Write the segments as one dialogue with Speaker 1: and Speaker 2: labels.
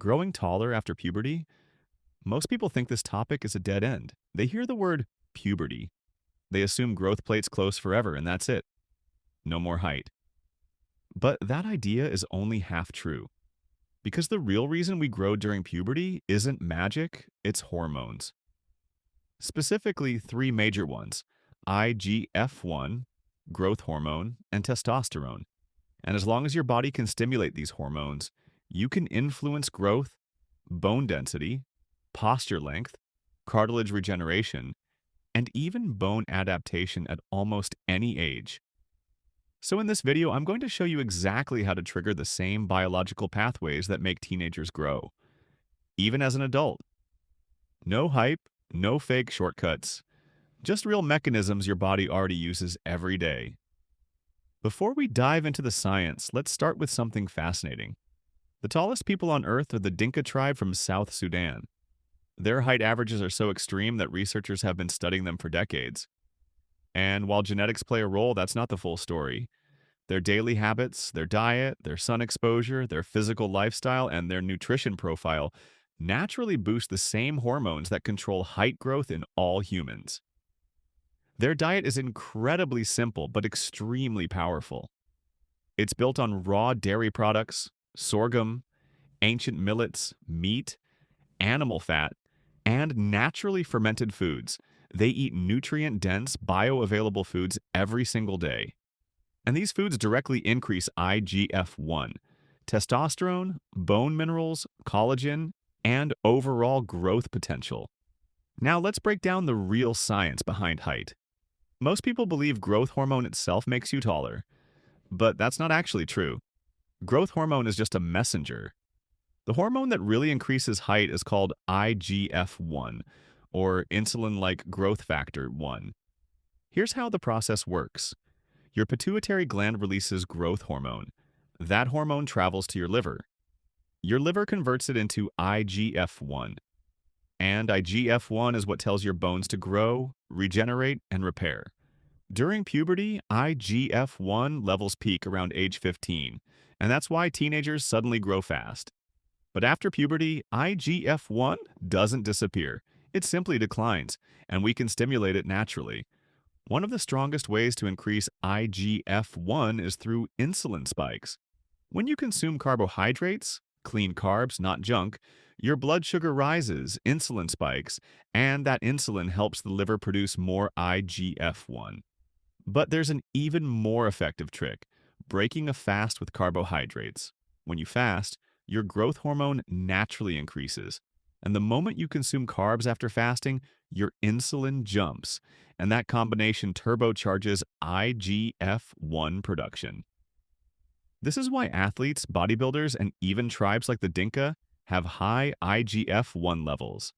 Speaker 1: Growing taller after puberty? Most people think this topic is a dead end. They hear the word puberty. They assume growth plates close forever and that's it. No more height. But that idea is only half true. Because the real reason we grow during puberty isn't magic, it's hormones. Specifically, three major ones: IGF-1, growth hormone, and testosterone. And as long as your body can stimulate these hormones, you can influence growth, bone density, posture length, cartilage regeneration, and even bone adaptation at almost any age. So in this video, I'm going to show you exactly how to trigger the same biological pathways that make teenagers grow, even as an adult. No hype, no fake shortcuts, just real mechanisms your body already uses every day. Before we dive into the science, let's start with something fascinating. The tallest people on Earth are the Dinka tribe from South Sudan. Their height averages are so extreme that researchers have been studying them for decades. And while genetics play a role, that's not the full story. Their daily habits, their diet, their sun exposure, their physical lifestyle, and their nutrition profile naturally boost the same hormones that control height growth in all humans. Their diet is incredibly simple but extremely powerful. It's built on raw dairy products, sorghum, ancient millets, meat, animal fat, and naturally fermented foods. They eat nutrient-dense, bioavailable foods every single day. And these foods directly increase IGF-1, testosterone, bone minerals, collagen, and overall growth potential. Now let's break down the real science behind height. Most people believe growth hormone itself makes you taller, but that's not actually true. Growth hormone is just a messenger. The hormone that really increases height is called IGF-1, or insulin-like growth factor 1. Here's how the process works. Your pituitary gland releases growth hormone. That hormone travels to your liver. Your liver converts it into IGF-1. And IGF-1 is what tells your bones to grow, regenerate, and repair. During puberty, IGF-1 levels peak around age 15, and that's why teenagers suddenly grow fast. But after puberty, IGF-1 doesn't disappear. It simply declines, and we can stimulate it naturally. One of the strongest ways to increase IGF-1 is through insulin spikes. When you consume carbohydrates, clean carbs, not junk, your blood sugar rises, insulin spikes, and that insulin helps the liver produce more IGF-1. But there's an even more effective trick: breaking a fast with carbohydrates. When you fast, your growth hormone naturally increases. And the moment you consume carbs after fasting, your insulin jumps, and that combination turbocharges IGF-1 production. This is why athletes, bodybuilders, and even tribes like the Dinka have high IGF-1 levels.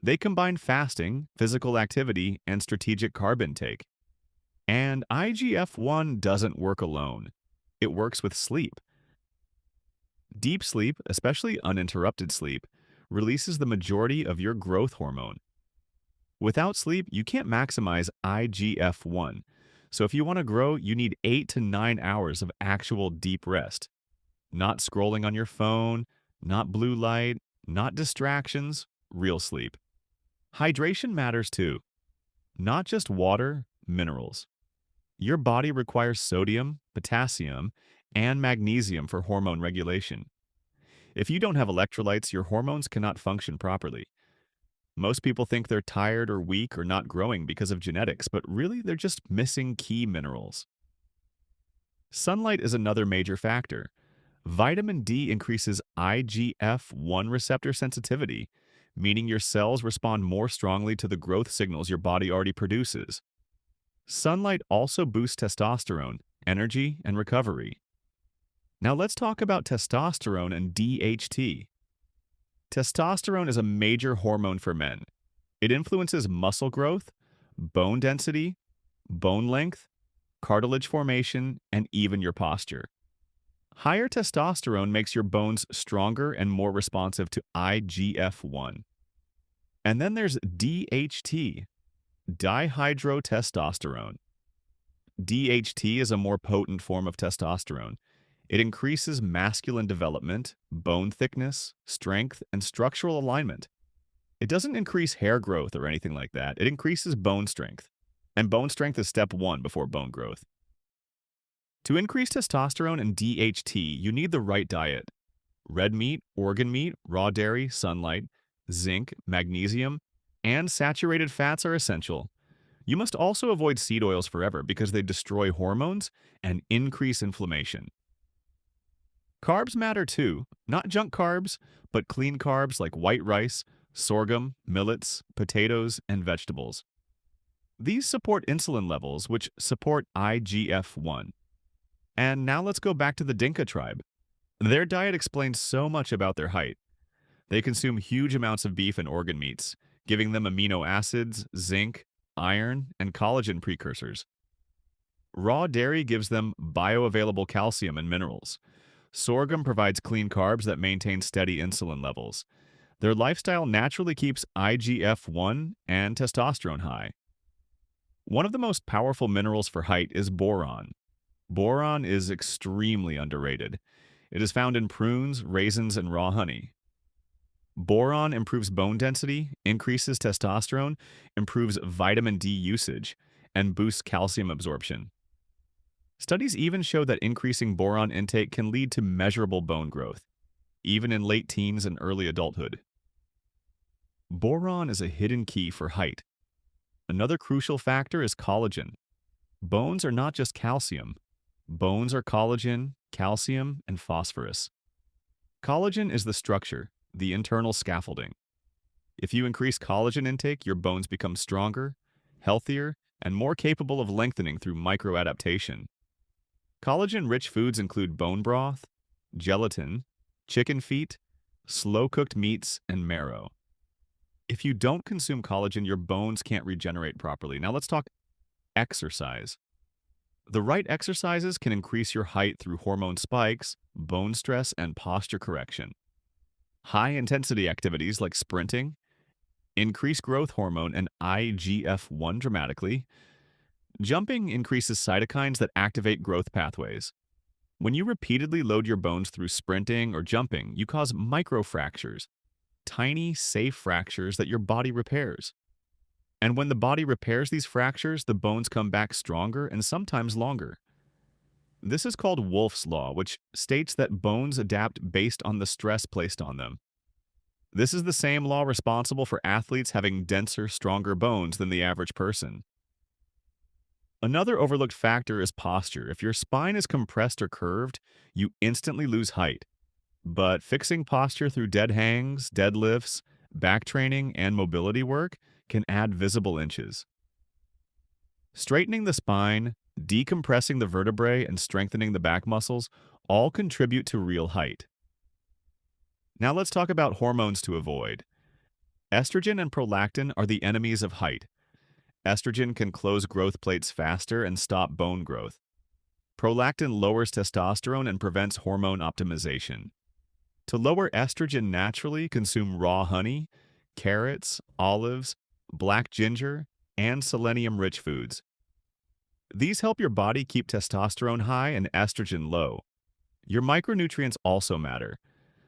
Speaker 1: They combine fasting, physical activity, and strategic carb intake. And IGF-1 doesn't work alone. It works with sleep. Deep sleep, especially uninterrupted sleep, releases the majority of your growth hormone. Without sleep, you can't maximize IGF-1. So if you want to grow, you need 8 to 9 hours of actual deep rest. Not scrolling on your phone, not blue light, not distractions, real sleep. Hydration matters too. Not just water, minerals. Your body requires sodium, potassium, and magnesium for hormone regulation. If you don't have electrolytes, your hormones cannot function properly. Most people think they're tired or weak or not growing because of genetics, but really they're just missing key minerals. Sunlight is another major factor. Vitamin D increases IGF-1 receptor sensitivity, meaning your cells respond more strongly to the growth signals your body already produces. Sunlight also boosts testosterone, energy, and recovery. Now let's talk about testosterone and DHT. Testosterone is a major hormone for men. It influences muscle growth, bone density, bone length, cartilage formation, and even your posture. Higher testosterone makes your bones stronger and more responsive to IGF-1. And then there's DHT, dihydrotestosterone. DHT is a more potent form of testosterone. It increases masculine development, bone thickness, strength, and structural alignment. It doesn't increase hair growth or anything like that. It increases bone strength. And bone strength is step one before bone growth. To increase testosterone and DHT, you need the right diet. Red meat, organ meat, raw dairy, sunlight, zinc, magnesium, and saturated fats are essential. You must also avoid seed oils forever because they destroy hormones and increase inflammation. Carbs matter too, not junk carbs, but clean carbs like white rice, sorghum, millets, potatoes, and vegetables. These support insulin levels, which support IGF-1. And now let's go back to the Dinka tribe. Their diet explains so much about their height. They consume huge amounts of beef and organ meats, giving them amino acids, zinc, iron, and collagen precursors. Raw dairy gives them bioavailable calcium and minerals. Sorghum provides clean carbs that maintain steady insulin levels. Their lifestyle naturally keeps IGF-1 and testosterone high. One of the most powerful minerals for height is boron. Boron is extremely underrated. It is found in prunes, raisins, and raw honey. Boron improves bone density, increases testosterone, improves vitamin D usage, and boosts calcium absorption. Studies even show that increasing boron intake can lead to measurable bone growth, even in late teens and early adulthood. Boron is a hidden key for height. Another crucial factor is collagen. Bones are not just calcium. Bones are collagen, calcium, and phosphorus. Collagen is the structure, the internal scaffolding. If you increase collagen intake, your bones become stronger, healthier, and more capable of lengthening through microadaptation. Collagen-rich foods include bone broth, gelatin, chicken feet, slow-cooked meats, and marrow. If you don't consume collagen, your bones can't regenerate properly. Now let's talk exercise. The right exercises can increase your height through hormone spikes, bone stress, and posture correction. High-intensity activities like sprinting increase growth hormone and IGF-1 dramatically. Jumping increases cytokines that activate growth pathways. When you repeatedly load your bones through sprinting or jumping, you cause microfractures, tiny, safe fractures that your body repairs. And when the body repairs these fractures, the bones come back stronger and sometimes longer. This is called Wolff's Law, which states that bones adapt based on the stress placed on them. This is the same law responsible for athletes having denser, stronger bones than the average person. Another overlooked factor is posture. If your spine is compressed or curved, you instantly lose height. But fixing posture through dead hangs, deadlifts, back training, and mobility work can add visible inches. Straightening the spine, decompressing the vertebrae, and strengthening the back muscles all contribute to real height. Now let's talk about hormones to avoid. Estrogen and prolactin are the enemies of height. Estrogen can close growth plates faster and stop bone growth. Prolactin lowers testosterone and prevents hormone optimization. To lower estrogen naturally, consume raw honey, carrots, olives, black ginger, and selenium-rich foods. These help your body keep testosterone high and estrogen low. Your micronutrients also matter.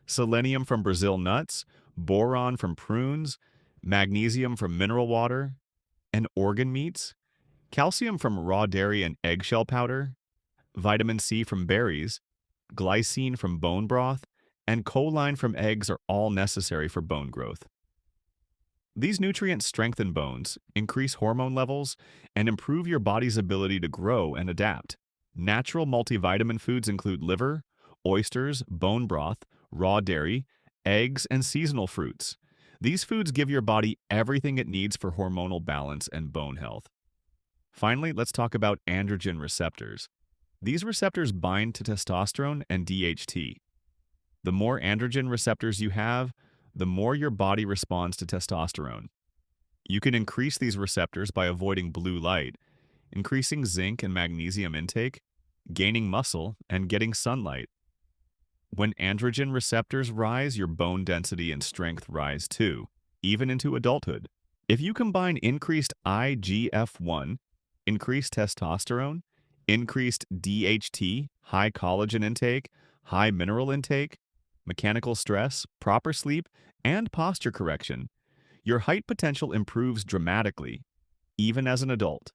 Speaker 1: Selenium from Brazil nuts, boron from prunes, magnesium from mineral water and organ meats, calcium from raw dairy and eggshell powder, vitamin C from berries, glycine from bone broth, and choline from eggs are all necessary for bone growth. These nutrients strengthen bones, increase hormone levels, and improve your body's ability to grow and adapt. Natural multivitamin foods include liver, oysters, bone broth, raw dairy, eggs, and seasonal fruits. These foods give your body everything it needs for hormonal balance and bone health. Finally, let's talk about androgen receptors. These receptors bind to testosterone and DHT. The more androgen receptors you have, the more your body responds to testosterone. You can increase these receptors by avoiding blue light, increasing zinc and magnesium intake, gaining muscle, and getting sunlight. When androgen receptors rise, your bone density and strength rise too, even into adulthood. If you combine increased IGF-1, increased testosterone, Increased DHT, high collagen intake, high mineral intake, mechanical stress, proper sleep, and posture correction. Your height potential improves dramatically, even as an adult.